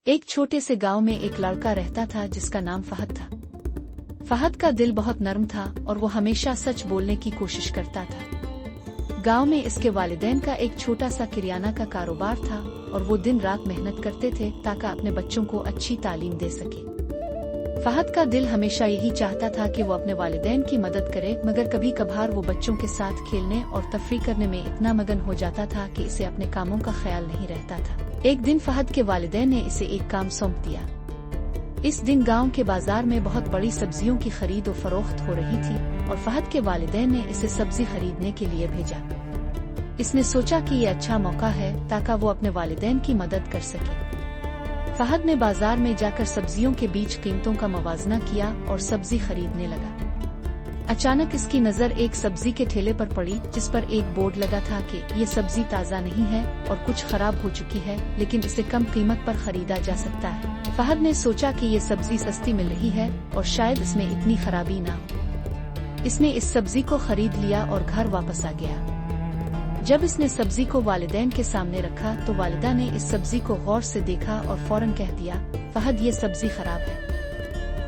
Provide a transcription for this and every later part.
एक छोटे से गांव में एक लड़का रहता था जिसका नाम फहद था। फहद का दिल बहुत नर्म था और वो हमेशा सच बोलने की कोशिश करता था। गांव में इसके वालिदैन का एक छोटा सा किराना का कारोबार था और वो दिन रात मेहनत करते थे ताकि अपने बच्चों को अच्छी तालीम दे सके। फहद का दिल हमेशा यही चाहता था कि वो अपने वालिदैन की मदद करे, मगर कभी कभार वो बच्चों के साथ खेलने और तफरी करने में इतना मगन हो जाता था कि इसे अपने कामों का ख्याल नहीं रहता था। एक दिन फहद के वालिदैन ने इसे एक काम सौंप दिया। इस दिन गांव के बाजार में बहुत बड़ी सब्जियों की खरीद और फरोख्त हो रही थी और फहद के वालिदैन ने इसे सब्जी खरीदने के लिए भेजा। इसने सोचा कि ये अच्छा मौका है ताकि वो अपने वालिदैन की मदद कर सके। फहद ने बाजार में जाकर सब्जियों के बीच कीमतों का मवाजना किया और सब्जी खरीदने लगा। अचानक इसकी नज़र एक सब्जी के ठेले पर पड़ी जिस पर एक बोर्ड लगा था कि ये सब्जी ताज़ा नहीं है और कुछ खराब हो चुकी है, लेकिन इसे कम कीमत पर खरीदा जा सकता है। फहद ने सोचा कि ये सब्जी सस्ती मिल रही है और शायद इसमें इतनी खराबी ना हो। इसने इस सब्जी को खरीद लिया और घर वापस आ गया। जब इसने सब्जी को वालिदैन के सामने रखा तो वालिदा ने इस सब्जी को गौर से देखा और फौरन कह दिया, फहद ये सब्जी खराब है,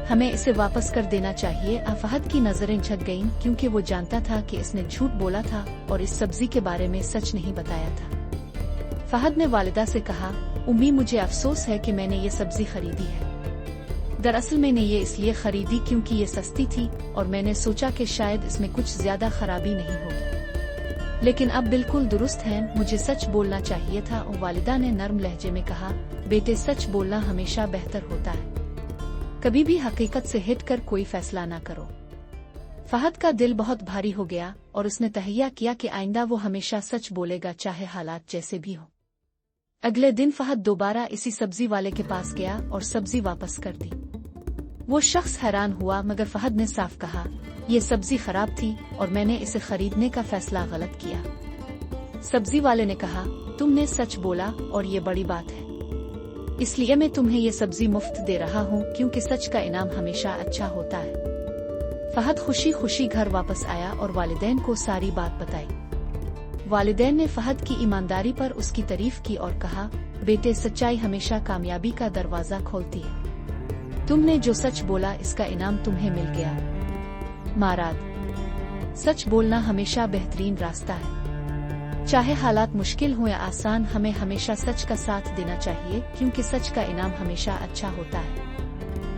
हमें इसे वापस कर देना चाहिए। फहद की नजरें झक गईं क्योंकि वो जानता था कि इसने झूठ बोला था और इस सब्जी के बारे में सच नहीं बताया था। फहद ने वालिदा से कहा, उम्मी मुझे अफसोस है कि मैंने ये सब्जी खरीदी है। दरअसल मैंने ये इसलिए खरीदी क्योंकि ये सस्ती थी और मैंने सोचा कि शायद इसमें कुछ ज्यादा खराबी नहीं होगी, लेकिन अब बिल्कुल दुरुस्त है, मुझे सच बोलना चाहिए था। और वालिदा ने नर्म लहजे में कहा, बेटे सच बोलना हमेशा बेहतर होता है, कभी भी हकीकत से हटकर कोई फैसला ना करो। फहद का दिल बहुत भारी हो गया और उसने तहैया किया कि आइंदा वो हमेशा सच बोलेगा चाहे हालात जैसे भी हो। अगले दिन फहद दोबारा इसी सब्जी वाले के पास गया और सब्जी वापस कर दी। वो शख्स हैरान हुआ, मगर फहद ने साफ कहा, ये सब्जी खराब थी और मैंने इसे खरीदने का फैसला गलत किया। सब्जी वाले ने कहा, तुमने सच बोला और ये बड़ी बात है, इसलिए मैं तुम्हें ये सब्जी मुफ्त दे रहा हूँ क्योंकि सच का इनाम हमेशा अच्छा होता है। फहद खुशी खुशी घर वापस आया और वालिदैन को सारी बात बताई। वालिदैन ने फहद की ईमानदारी पर उसकी तारीफ की और कहा, बेटे सच्चाई हमेशा कामयाबी का दरवाजा खोलती है, तुमने जो सच बोला इसका इनाम तुम्हें मिल गया। माराद, सच बोलना हमेशा बेहतरीन रास्ता है, चाहे हालात मुश्किल हो या आसान, हमें हमेशा सच का साथ देना चाहिए क्योंकि सच का इनाम हमेशा अच्छा होता है।